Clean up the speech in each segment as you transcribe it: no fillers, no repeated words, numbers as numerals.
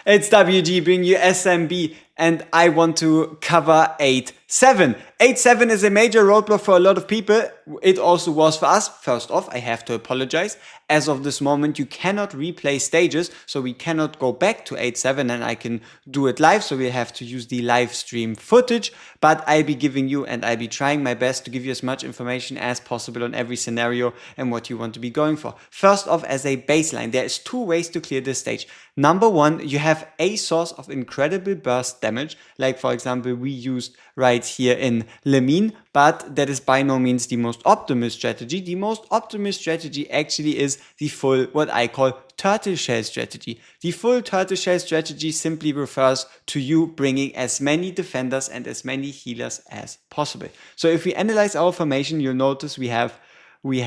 It's WG bringing you SMB, and I want to cover 8-7. 8-7 is a major roadblock for a lot of people. It also was for us. First off, I have to apologize. As of this moment, you cannot replay stages, so we cannot go back to 8-7 and I can do it live, so we have to use the live stream footage. But I'll be giving you, and I'll be trying my best to give you as much information as possible on every scenario and what you want to be going for. First off, as a baseline, there is two ways to clear this stage. Number one, you have a source of incredible burst damage, like for example we used right here in Lemine, but that is by no means the most optimal strategy. The most optimal strategy actually is the full, what I call turtle shell strategy. The full turtle shell strategy simply refers to you bringing as many defenders and as many healers as possible. So if we analyze our formation, you'll notice we have 2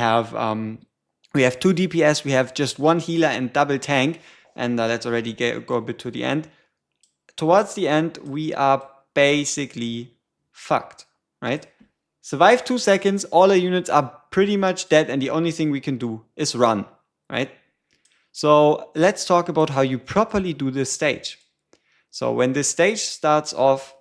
DPS, we have just 1 healer and double tank, and let's already go a bit to the end. Towards the end, we are basically fucked, right? Survive 2 seconds, all our units are pretty much dead, and the only thing we can do is run, right? So let's talk about how you properly do this stage. So when this stage starts off,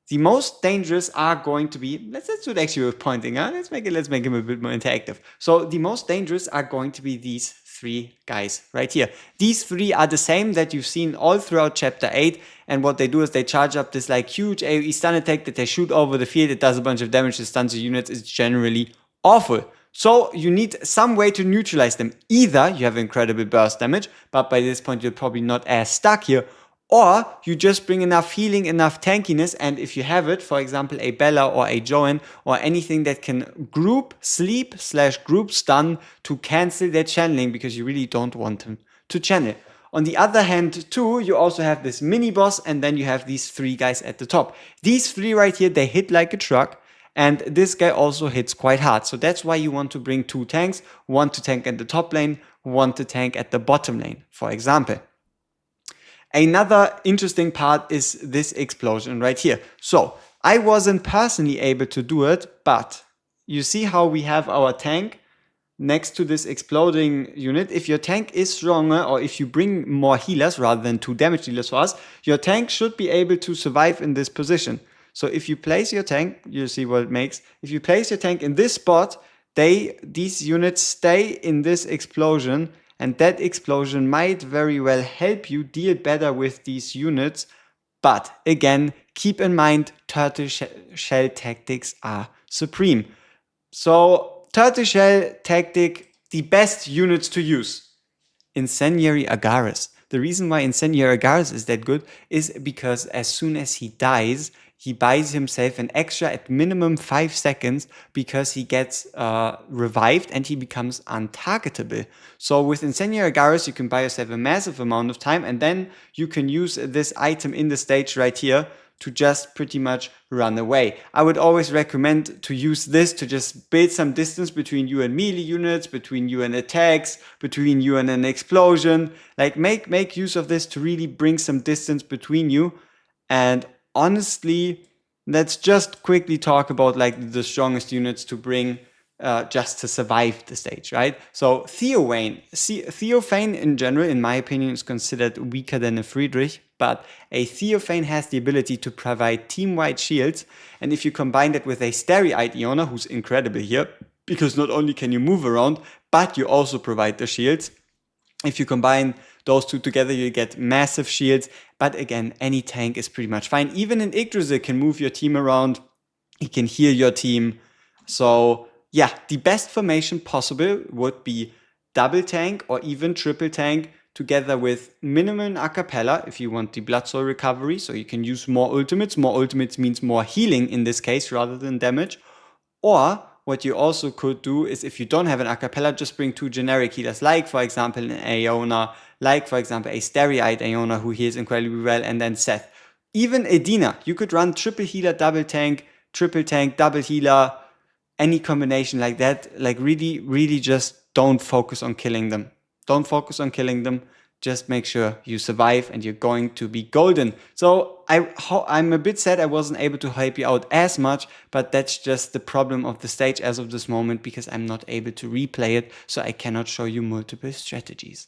the most dangerous are going to be, let's do it actually with pointing, huh? Let's make him a bit more interactive. So the most dangerous are going to be these 3 guys right here. These 3 are the same that you've seen all throughout chapter 8, and what they do is they charge up this like huge AoE stun attack that they shoot over the field. It does a bunch of damage, it stuns the units, it's generally awful. So you need some way to neutralize them. Either you have incredible burst damage, but by this point you're probably not as stuck here, or you just bring enough healing, enough tankiness, and if you have it, for example, a Bella or a Joan or anything that can group sleep / group stun to cancel their channeling, because you really don't want them to channel. On the other hand too, you also have this mini boss, and then you have these 3 guys at the top. These 3 right here, they hit like a truck. And this guy also hits quite hard. So that's why you want to bring 2 tanks, 1 to tank at the top lane, 1 to tank at the bottom lane, for example. Another interesting part is this explosion right here. So I wasn't personally able to do it, but you see how we have our tank next to this exploding unit. If your tank is stronger, or if you bring more healers rather than 2 damage dealers for us, your tank should be able to survive in this position. So if you place your tank, you see what it makes. If you place your tank in this spot, these units stay in this explosion, and that explosion might very well help you deal better with these units. But again, keep in mind, turtle shell tactics are supreme. So turtle shell tactic, the best units to use. Incendiary Agares. The reason why Incendiary Agares is that good is because as soon as he dies, he buys himself an extra at minimum 5 seconds, because he gets revived and he becomes untargetable. So with Incendiary Agares, you can buy yourself a massive amount of time, and then you can use this item in the stage right here to just pretty much run away. I would always recommend to use this to just build some distance between you and melee units, between you and attacks, between you and an explosion. Like make use of this to really bring some distance between you. And honestly, let's just quickly talk about like the strongest units to bring just to survive the stage, right? So Theophane in general, in my opinion, is considered weaker than a Friedrich, but a Theophane has the ability to provide team-wide shields, and if you combine that with a Starry-Eyed Iona, who's incredible here, because not only can you move around, but you also provide the shields. If you combine those 2 together, you get massive shields. But again, any tank is pretty much fine. Even an Yggdrasil can move your team around. He can heal your team. So yeah, the best formation possible would be double tank or even triple tank, together with minimum a cappella if you want the blood soul recovery. So you can use more ultimates. More ultimates means more healing in this case rather than damage. Or what you also could do is, if you don't have an a cappella, just bring 2 generic healers, like for example an Iona, like for example a Starry-Eyed Iona who heals incredibly well, and then Seth. Even Edina, you could run triple healer, double tank, triple tank, double healer, any combination like that. Like really just don't focus on killing them. Don't focus on killing them. Just make sure you survive and you're going to be golden. So I'm a bit sad I wasn't able to help you out as much, but that's just the problem of the stage as of this moment, because I'm not able to replay it, so I cannot show you multiple strategies.